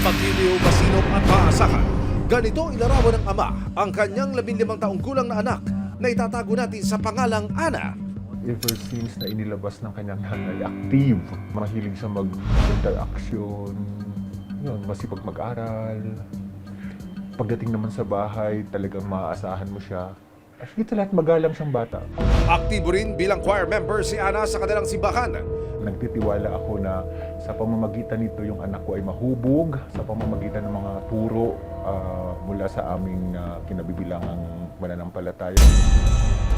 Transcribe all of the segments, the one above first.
Pagiliw, masinop at maasahan. Ganito inarawan ng ama ang kanyang 15 taong gulang na anak na itatago natin sa pangalang Ana. Ever since na inilabas ng kanyang nanay, active, mahilig sa mag-interaction, yun, masipag mag-aral. Pagdating naman sa bahay, talagang maaasahan mo siya. Actually, sa lahat magalang siyang bata. Aktibo rin bilang choir member si Ana sa kanilang simbahan. Nagtitiwala ako na sa pamamagitan nito yung anak ko ay mahubog, sa pamamagitan ng mga turo mula sa aming kinabibilangang mananampalataya.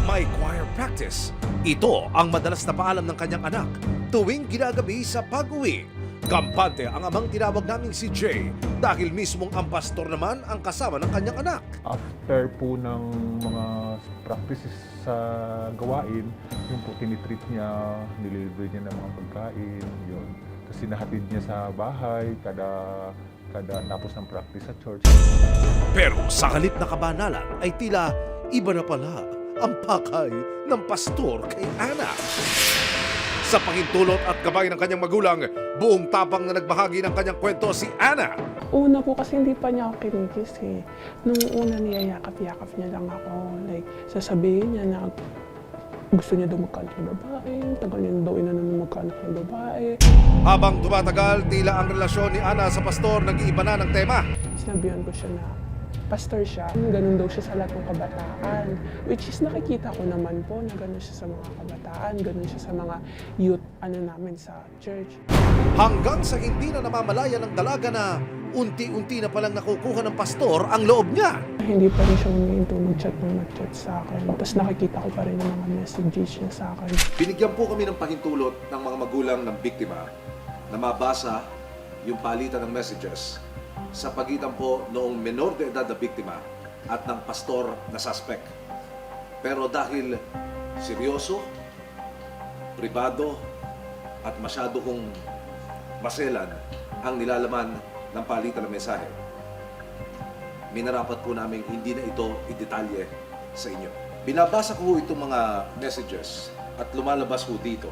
May choir practice. Ito ang madalas na paalam ng kanyang anak tuwing ginagabi sa pag-uwi. Kampante ang amang tinawag naming si Jay dahil mismong ang pastor naman ang kasama ng kanyang anak. After po ng mga practices sa gawain, yung po tinitreat niya, nililibre niya ng mga pagkain, yun. Tapos sinahatid niya sa bahay kada tapos ng practice sa church. Pero sa halip na kabanalan ay tila iba na pala ang pakay ng pastor kay Ana. Sa pahintulot at gabay ng kanyang magulang, buong tapang na nagbahagi ng kanyang kwento si Ana. Una po kasi hindi pa niya ako kinigis eh. Nung una niyayakap-yakap niya lang ako. Like, sasabihin niya na gusto niya daw magkaanak ng babae, tagal niya daw inanong magkaanak ng babae. Habang tumatagal, tila ang relasyon ni Ana sa pastor nag-iiba na ng tema. Sinabihan ko siya na pastor siya. Ganun daw siya sa lahat ng kabataan. Which is nakikita ko naman po na ganun siya sa mga kabataan, ganun siya sa mga youth namin sa church. Hanggang sa hindi na namamalaya ng dalaga na unti-unti na palang nakukuha ng pastor ang loob niya. Hindi pa rin siya humihinto mag-chat sa akin. Tapos nakikita ko pa rin yung mga messages niya sa akin. Binigyan po kami ng pahintulot ng mga magulang ng biktima na mabasa yung palitan ng messages sa pagitan po noong menor de edad na biktima at ng pastor na suspect. Pero dahil seryoso, pribado at masyado kong maselan ang nilalaman ng palitan ng mensahe, minarapat po namin hindi na ito idetalye sa inyo. Binabasa ko itong mga messages at lumalabas ko dito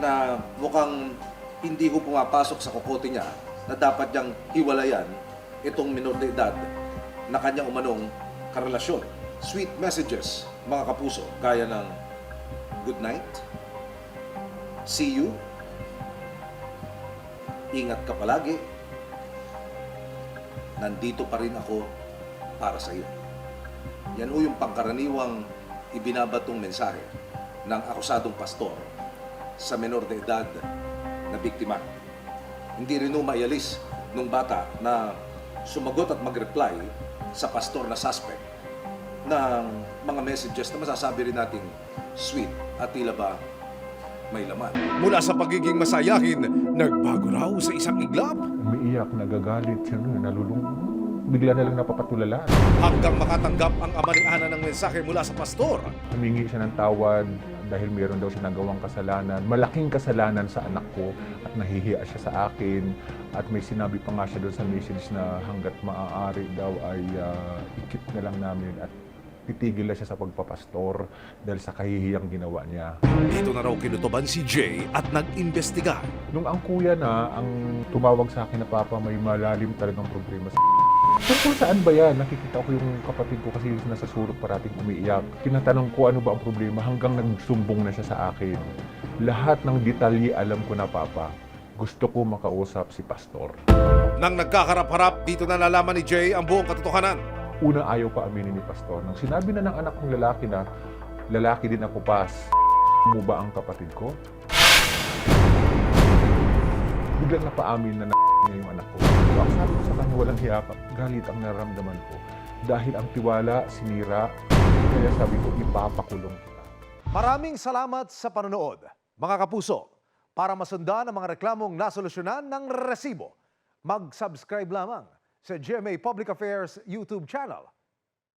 na mukhang hindi ko pumapasok sa kokote niya na dapat niyang hiwalayan itong minor de edad na kanyang umanong karelasyon. Sweet messages, mga kapuso, gaya ng good night, see you, ingat ka palagi, nandito pa rin ako para sa iyo. Yan o yung pangkaraniwang ibinabatong mensahe ng akusadong pastor sa menor de edad na biktima. Hindi rin maialis nung bata na sumagot at mag-reply sa pastor na suspect ng mga messages na masasabi rin nating sweet at tila ba may laman. Mula sa pagiging masayahin, nagbago raw sa isang iglap. Umiiyak, nagagalit siya, nalulungkot. Bigla na lang napapatulala. Hanggang makatanggap ang ama ni Ana ng mensahe mula sa pastor. Humingi siya ng tawad dahil mayroon daw siya nagawang kasalanan. Malaking kasalanan sa anak ko at nahihiya siya sa akin. At may sinabi pa nga siya doon sa message na hanggat maaari daw ay ikip na lang namin at titigil na siya sa pagpapastor dahil sa kahihiyang ginawa niya. Dito na raw kinutuban si Jay at nag-imbestiga. Nung ang kuya na ang tumawag sa akin na papa, may malalim talagang problema sa kung saan ba yan? Nakikita ko yung kapatid ko kasi nasa sulok parating umiiyak. Tinatanong ko ano ba ang problema hanggang nagsumbong na siya sa akin. Lahat ng detalye alam ko na papa. Gusto ko makausap si pastor. Nang nagkaharap-harap, dito na nalaman ni Jay ang buong katotohanan. Una ayaw pa aminin ni pastor. Nang sinabi na ng anak kong lalaki na lalaki din ako pas, mo ba ang kapatid ko? Biglang napaamin na niya yung anak ko. So, ang sabi ko sa kanya, walang hiyakap. Galit ang nararamdaman ko. Dahil ang tiwala, sinira. Kaya sabi ko, ipapakulong kita. Maraming salamat sa panonood. Mga kapuso, para masundan ang mga reklamong nasolusyonan ng resibo, mag-subscribe lamang sa GMA Public Affairs YouTube channel